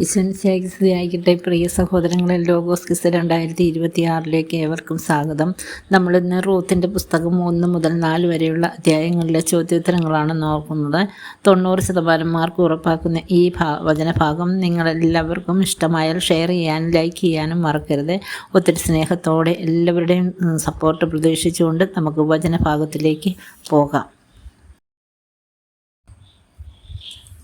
ഈശ്വരനായിരിക്കട്ടെ. പ്രിയ സഹോദരങ്ങളെ, logos quiz 2026 ഏവർക്കും സ്വാഗതം. നമ്മളിന്ന് റൂത്തിൻ്റെ പുസ്തകം 1 മുതൽ 4 വരെയുള്ള അധ്യായങ്ങളിലെ ചോദ്യോത്തരങ്ങളാണ് നോക്കുന്നത്. 90% മാർക്ക് ഉറപ്പാക്കുന്ന ഈ വചനഭാഗം നിങ്ങളെല്ലാവർക്കും ഇഷ്ടമായാൽ ഷെയർ ചെയ്യാനും ലൈക്ക് ചെയ്യാനും മറക്കരുത്. ഒത്തിരി സ്നേഹത്തോടെ എല്ലാവരുടെയും സപ്പോർട്ട് പ്രതീക്ഷിച്ചുകൊണ്ട് നമുക്ക് വചനഭാഗത്തിലേക്ക് പോകാം.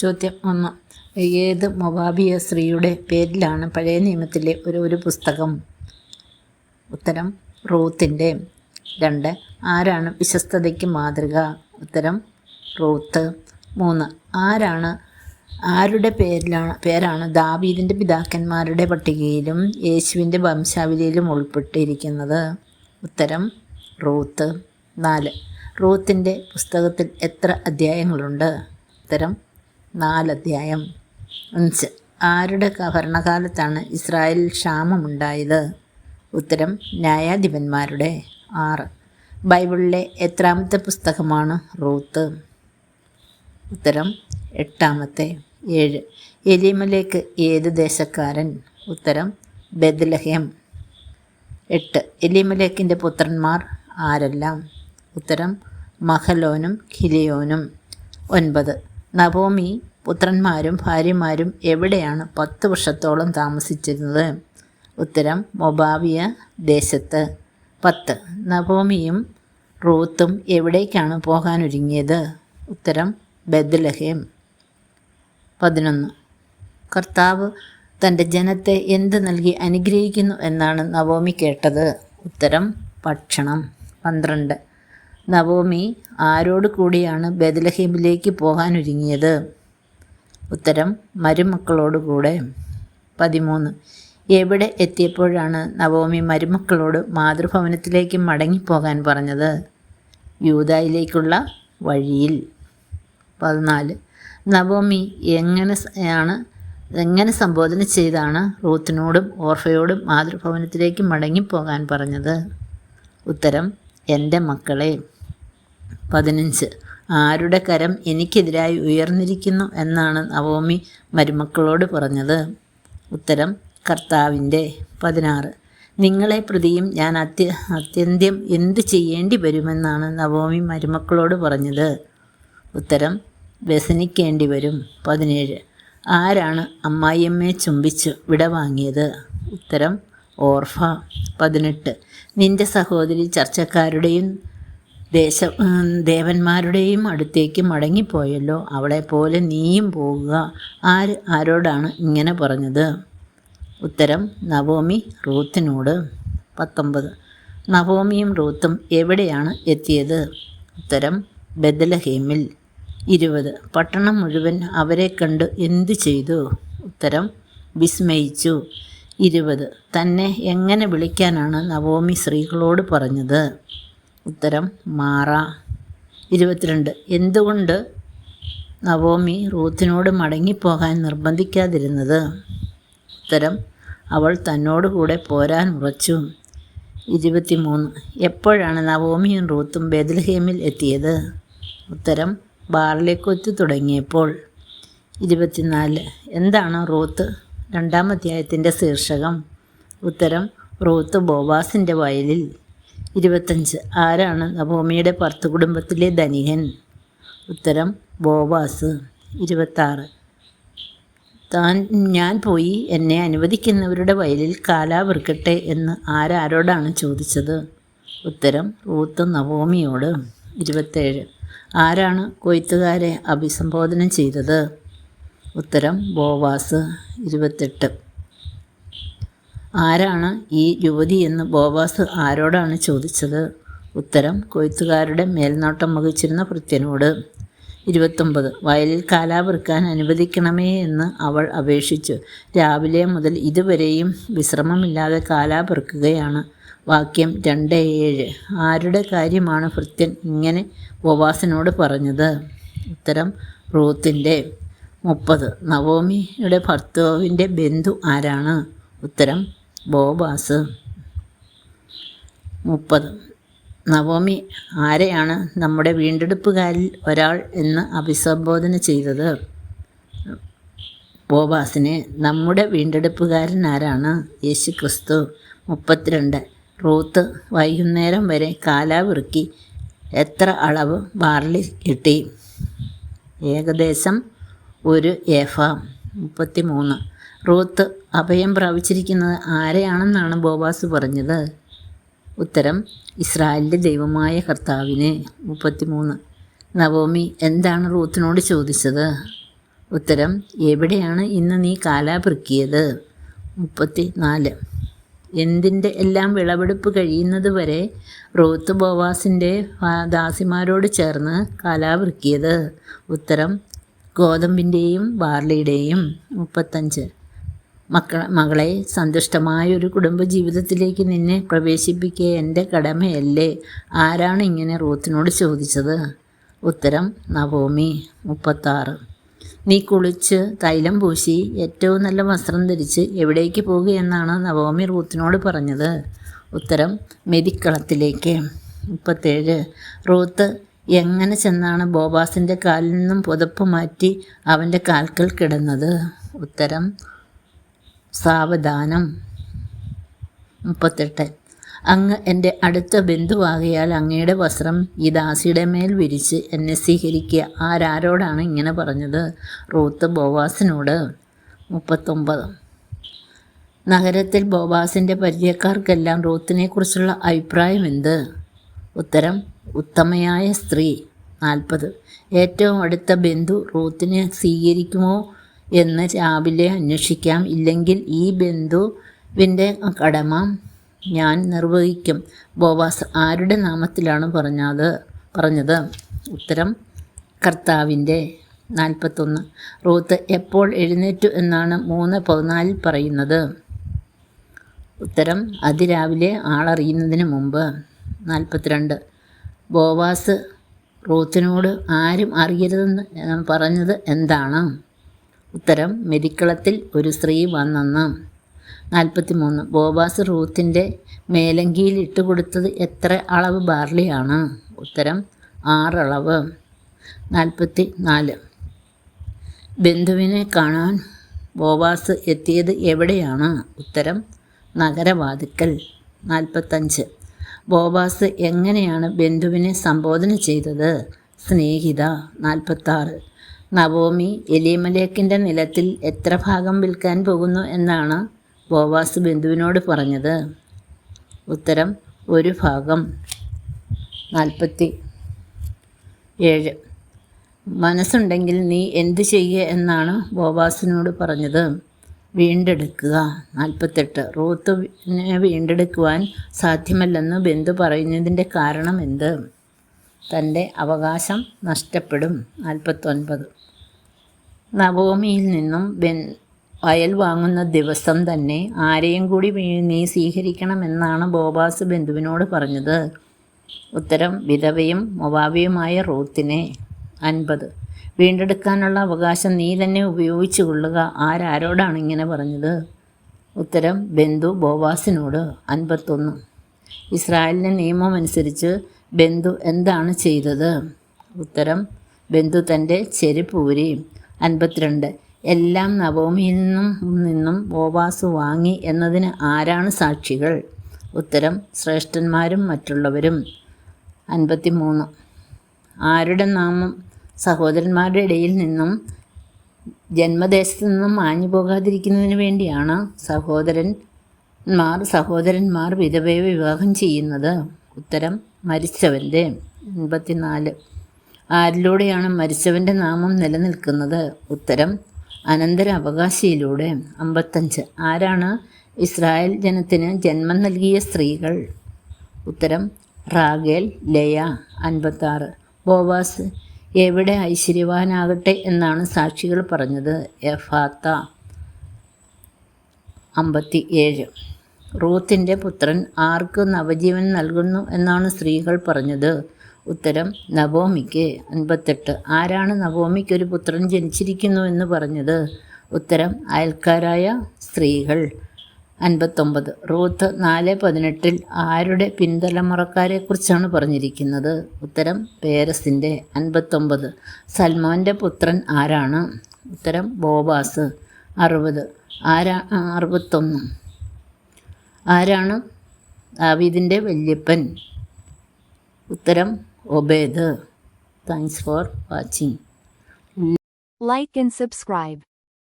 ചോദ്യം 1. ഏത് മൊവാബിയ സ്ത്രീയുടെ പേരിലാണ് പഴയ നിയമത്തിലെ ഒരു പുസ്തകം? ഉത്തരം റൂത്തിൻ്റെ. 2. ആരാണ് വിശ്വസ്തതയ്ക്ക് മാതൃക? ഉത്തരം റൂത്ത്. 3. ആരുടെ പേരാണ് ദാവീദിൻ്റെ പിതാക്കന്മാരുടെ പട്ടികയിലും യേശുവിൻ്റെ വംശാവലിയിലും ഉൾപ്പെട്ടിരിക്കുന്നത്? ഉത്തരം റൂത്ത്. 4. റൂത്തിൻ്റെ പുസ്തകത്തിൽ എത്ര അധ്യായങ്ങളുണ്ട്? ഉത്തരം 4 അധ്യായം. 5. ആരുടെ ഭരണകാലത്താണ് ഇസ്രായേലിൽ ക്ഷാമമുണ്ടായത്? ഉത്തരം ന്യായാധിപന്മാരുടെ. 6. ബൈബിളിലെ എത്രാമത്തെ പുസ്തകമാണ് റൂത്ത്? ഉത്തരം 8-ാമത്തെ. 7. എലീമലേക്ക് ഏത് ദേശക്കാരൻ? ഉത്തരം ബെത്ലഹേം. 8. എലീമലേക്കിൻ്റെ പുത്രന്മാർ ആരെല്ലാം? ഉത്തരം മഹലോനും കിലിയോനും. 9. നവോമി പുത്രന്മാരും ഭാര്യമാരും എവിടെയാണ് 10 വർഷത്തോളം താമസിച്ചിരുന്നത്? ഉത്തരം മൊബാവിയ ദേശത്ത്. 10. നവോമിയും റൂത്തും എവിടേക്കാണ് പോകാനൊരുങ്ങിയത്? ഉത്തരം ബെത്ലഹേം. 11. കർത്താവ് തൻ്റെ ജനത്തെ എന്ത് നൽകി അനുഗ്രഹിക്കുന്നു എന്നാണ് നവോമി കേട്ടത്? ഉത്തരം ഭക്ഷണം. 12. നവോമി ആരോട് കൂടിയാണ് ബെത്ലഹേമിലേക്ക് പോകാനൊരുങ്ങിയത്? ഉത്തരം മരുമക്കളോടുകൂടെ. 13. എവിടെ എത്തിയപ്പോഴാണ് നവോമി മരുമക്കളോട് മാതൃഭവനത്തിലേക്ക് മടങ്ങിപ്പോകാൻ പറഞ്ഞത്? യൂദായിലേക്കുള്ള വഴിയിൽ. 14. നവോമി എങ്ങനെ സംബോധന ചെയ്താണ് റൂത്തിനോടും ഓർഫയോടും മാതൃഭവനത്തിലേക്ക് മടങ്ങിപ്പോകാൻ പറഞ്ഞത്? ഉത്തരം എൻ്റെ മക്കളെ. 15. ആരുടെ കരം എനിക്കെതിരായി ഉയർന്നിരിക്കുന്നു എന്നാണ് നവോമി മരുമക്കളോട് പറഞ്ഞത്? ഉത്തരം കർത്താവിൻ്റെ. 16. നിങ്ങളെ പ്രതിയും ഞാൻ അത്യന്ത്യം എന്ത് ചെയ്യേണ്ടി വരുമെന്നാണ് നവോമി മരുമക്കളോട് പറഞ്ഞത്? ഉത്തരം വ്യസനിക്കേണ്ടി വരും. 17. ആരാണ് അമ്മായിയമ്മയെ ചുംബിച്ച് വിടവാങ്ങിയത്? ഉത്തരം ഓർഫ. 18. നിന്റെ സഹോദരി ചർച്ചക്കാരുടെയും ദേവന്മാരുടെയും അടുത്തേക്ക് മടങ്ങിപ്പോയല്ലോ, അവളെപ്പോലെ നീയും പോകുക. ആരോടാണ് ഇങ്ങനെ പറഞ്ഞത്? ഉത്തരം നവോമി റൂത്തിനോട്. 19. നവോമിയും റൂത്തും എവിടെയാണ് എത്തിയത്? ഉത്തരം ബെത്ലഹേമിൽ. 20. പട്ടണം മുഴുവൻ അവരെ കണ്ട് എന്തു ചെയ്തു? ഉത്തരം വിസ്മയിച്ചു. 20. തന്നെ എങ്ങനെ വിളിക്കാനാണ് നവോമി സ്ത്രീകളോട് പറഞ്ഞത്? ഉത്തരം മാറ. 22. എന്തുകൊണ്ട് നവോമി റൂത്തിനോട് മടങ്ങിപ്പോകാൻ നിർബന്ധിക്കാതിരുന്നത്? ഉത്തരം അവൾ തന്നോടുകൂടെ പോരാൻ ഉറച്ചു. 23. എപ്പോഴാണ് നവോമിയും റൂത്തും ബെത്ലഹേമിൽ എത്തിയത്? ഉത്തരം ബാർലിക്കൊയ്ത്ത് തുടങ്ങിയപ്പോൾ. 24. എന്താണ് റൂത്ത് 2-ാം അധ്യായത്തിൻ്റെ ശീർഷകം? ഉത്തരം റൂത്ത് ബോവാസിൻ്റെ വയലിൽ. 25. ആരാണ് നവോമിയുടെ ഭർത്തൃകുടുംബത്തിലെ ധനികൻ? ഉത്തരം ബോവാസ്. 26. ഞാൻ പോയി എന്നെ അനുവദിക്കുന്നവരുടെ വയലിൽ കാലാവൃക്കട്ടെ എന്ന് ആരോടാണ് ചോദിച്ചത്? ഉത്തരം റൂത്ത് നവോമിയോട്. 27. ആരാണ് കൊയ്ത്തുകാരെ അഭിസംബോധന ചെയ്തത്? ഉത്തരം ബോവാസ്. 28. ആരാണ് ഈ യുവതിയെന്ന് ബോവാസ് ആരോടാണ് ചോദിച്ചത്? ഉത്തരം കൊയ്ത്തുകാരുടെ മേൽനോട്ടം വഹിച്ചിരുന്ന ഭൃത്യനോട്. 29. വയലിൽ കാലാവൃക്കാൻ അനുവദിക്കണമേ എന്ന് അവൾ അപേക്ഷിച്ചു. രാവിലെ മുതൽ ഇതുവരെയും വിശ്രമമില്ലാതെ കാലാപെറുക്കുകയാണ്. വാക്യം 2:7. ആരുടെ കാര്യമാണ് ഭൃത്യൻ ഇങ്ങനെ ബോവാസിനോട് പറഞ്ഞത്? ഉത്തരം റൂത്തിൻ്റെ. 30. നവോമിയുടെ ഭർത്താവിൻ്റെ ബന്ധു ആരാണ്? ഉത്തരം ബോവാസ്. 30. നവോമി ആരെയാണ് നമ്മുടെ വീണ്ടെടുപ്പുകാരിൽ ഒരാൾ എന്ന് അഭിസംബോധന ചെയ്തത്? ബോവാസിന് നമ്മുടെ വീണ്ടെടുപ്പുകാരൻ ആരാണ്? യേശു ക്രിസ്തു. 32. റൂത്ത് വൈകുന്നേരം വരെ കാലാവൃക്കി എത്ര അളവ് ബാർലി കിട്ടി? ഏകദേശം 1 ഏഫ. 33. റൂത്ത് അഭയം പ്രാപിച്ചിരിക്കുന്നത് ആരെയാണെന്നാണ് ബോവാസ് പറഞ്ഞത്? ഉത്തരം ഇസ്രായേലിൻ്റെ ദൈവമായ കർത്താവിനെ. 33. നവോമി എന്താണ് റൂത്തിനോട് ചോദിച്ചത്? ഉത്തരം എവിടെയാണ് ഇന്ന് നീ കാലാപൃക്കിയത്? 34. എന്തിൻ്റെ എല്ലാം വിളവെടുപ്പ് കഴിയുന്നത് വരെ റൂത്ത് ബോവാസിൻ്റെ ദാസിമാരോട് ചേർന്ന് കാലാവൃക്കിയത്? ഉത്തരം ഗോതമ്പിൻ്റെയും ബാർലിയുടെയും. 35. മകളെ, സന്തുഷ്ടമായൊരു കുടുംബജീവിതത്തിലേക്ക് നിന്നെ പ്രവേശിപ്പിക്കുക എൻ്റെ കടമയല്ലേ? ആരാണ് ഇങ്ങനെ റൂത്തിനോട് ചോദിച്ചത്? ഉത്തരം നവോമി. 36. നീ കുളിച്ച് തൈലം പൂശി ഏറ്റവും നല്ല വസ്ത്രം ധരിച്ച് എവിടേക്ക് പോകുകയെന്നാണ് നവോമി റൂത്തിനോട് പറഞ്ഞത്? ഉത്തരം മെതിക്കളത്തിലേക്ക്. 37. റൂത്ത് എങ്ങനെ ചെന്നാണ് ബോവാസിൻ്റെ കാലിൽ നിന്നും പുതപ്പ് മാറ്റി അവൻ്റെ കാൽക്കൽ കിടന്നത്? ഉത്തരം സാവധാനം. 38. അങ്ങ് എൻ്റെ അടുത്ത ബന്ധുവാകയാൽ അങ്ങയുടെ വസ്ത്രം ഈ ദാസിയുടെ മേൽ വിരിച്ച് എന്നെ സ്വീകരിക്കുക. ആരാരോടാണ് ഇങ്ങനെ പറഞ്ഞത്? റൂത്ത് ബോവാസിനോട്. 39. നഗരത്തിൽ ബോവാസിൻ്റെ പരിചയക്കാർക്കെല്ലാം റൂത്തിനെക്കുറിച്ചുള്ള അഭിപ്രായം എന്ത്? ഉത്തരം ഉത്തമയായ സ്ത്രീ. 40. ഏറ്റവും അടുത്ത ബന്ധു റൂത്തിനെ സ്വീകരിക്കുമോ എന്ന് രാവിലെ അന്വേഷിക്കാം. ഇല്ലെങ്കിൽ ഈ ബന്ധുവിൻ്റെ കടമ ഞാൻ നിർവഹിക്കും. ബോവാസ് ആരുടെ നാമത്തിലാണ് പറഞ്ഞത്? ഉത്തരം കർത്താവിൻ്റെ. 41. റൂത്ത് എപ്പോൾ എഴുന്നേറ്റു എന്നാണ് 3:14 പറയുന്നത്? ഉത്തരം അതിരാവിലെ ആളറിയുന്നതിന് മുമ്പ്. 42. ബോവാസ് റൂത്തിനോട് ആരും അറിയരുതെന്ന് പറഞ്ഞത് എന്താണ്? ഉത്തരം മെതിക്കളത്തിൽ ഒരു സ്ത്രീ വന്നെന്ന്. 43. ബോവാസ് റൂത്തിൻ്റെ മേലങ്കിയിൽ ഇട്ടുകൊടുത്തത് എത്ര അളവ് ബാർലിയാണ്? ഉത്തരം 6 അളവ്. 44. ബന്ധുവിനെ കാണാൻ ബോവാസ് എത്തിയത് എവിടെയാണ്? ഉത്തരം നഗരവാതിക്കൽ. 45. ബോവാസ് എങ്ങനെയാണ് ബന്ധുവിനെ സംബോധന ചെയ്തത്? സ്നേഹിത. 46. നവോമി എലീമലേക്കിൻ്റെ നിലത്തിൽ എത്ര ഭാഗം വിൽക്കാൻ പോകുന്നു എന്നാണ് ബോവാസ് ബന്ധുവിനോട് പറഞ്ഞത്? ഉത്തരം 1 ഭാഗം. 47. മനസ്സുണ്ടെങ്കിൽ നീ എന്തു ചെയ്യുക എന്നാണ് ബോവാസിനോട് പറഞ്ഞത്? വീണ്ടെടുക്കുക. 48. റൂത്തിനെ വീണ്ടെടുക്കുവാൻ സാധ്യമല്ലെന്ന് ബന്ധു പറയുന്നതിൻ്റെ കാരണം എന്ത്? തൻ്റെ അവകാശം നഷ്ടപ്പെടും. 49. നവോമിയിൽ നിന്നും വയൽ വാങ്ങുന്ന ദിവസം തന്നെ ആരെയും കൂടി നീ സ്വീകരിക്കണമെന്നാണ് ബോവാസ് ബന്ധുവിനോട് പറഞ്ഞത്? ഉത്തരം വിധവയും മൊവാബിയുമായ റൂത്തിനെ. 50. വീണ്ടെടുക്കാനുള്ള അവകാശം നീ തന്നെ ഉപയോഗിച്ചു കൊള്ളുക. ആരാരോടാണ് ഇങ്ങനെ പറഞ്ഞത്? ഉത്തരം ബന്ധു ബോവാസിനോട്. 51. ഇസ്രായേലിൻ്റെ നിയമം അനുസരിച്ച് ബന്ധു എന്താണ് ചെയ്തത്? ഉത്തരം ബന്ധു തൻ്റെ ചെരുപ്പ് ഊരി. 52. എല്ലാം നവോമിയിൽ നിന്നും ബോവാസ് വാങ്ങി എന്നതിന് ആരാണ് സാക്ഷികൾ? ഉത്തരം ശ്രേഷ്ഠന്മാരും മറ്റുള്ളവരും. 53. ആരുടെ നാമം സഹോദരന്മാരുടെ ഇടയിൽ നിന്നും ജന്മദേശത്തു നിന്നും മാഞ്ഞു പോകാതിരിക്കുന്നതിന് വേണ്ടിയാണ് സഹോദരന്മാർ വിധവയെ വിവാഹം ചെയ്യുന്നത്? ഉത്തരം മരിച്ചവൻ്റെ. 54. ആരിലൂടെയാണ് മരിച്ചവൻ്റെ നാമം നിലനിൽക്കുന്നത്? ഉത്തരം അനന്തരാവകാശിയിലൂടെ. 55. ആരാണ് ഇസ്രായേൽ ജനത്തിന് ജന്മം നൽകിയ സ്ത്രീകൾ? ഉത്തരം റാഗേൽ, ലയ. 56. ബോവാസ് എവിടെ ഐശ്വര്യവാനാകട്ടെ എന്നാണ് സാക്ഷികൾ പറഞ്ഞത്? എഫാത്ത. 57. റൂത്തിൻ്റെ പുത്രൻ ആർക്ക് നവജീവൻ നൽകുന്നു എന്നാണ് സ്ത്രീകൾ പറഞ്ഞത്? ഉത്തരം നവോമിക്ക്. 58. ആരാണ് നവോമിക്കൊരു പുത്രൻ ജനിച്ചിരിക്കുന്നു എന്ന് പറഞ്ഞത്? ഉത്തരം അയൽക്കാരായ സ്ത്രീകൾ. 59. റൂത്ത് 4:18 ആരുടെ പിൻതലമുറക്കാരെക്കുറിച്ചാണ് പറഞ്ഞിരിക്കുന്നത്? ഉത്തരം പേരസിൻ്റെ. 59. സൽമോൻ്റെ പുത്രൻ ആരാണ്? ഉത്തരം ബോവാസ്. 60. 61. ആരാണ് ദാവീദിൻ്റെ വല്യപ്പൻ? ഉത്തരം Obed. Thanks for watching. Like and subscribe.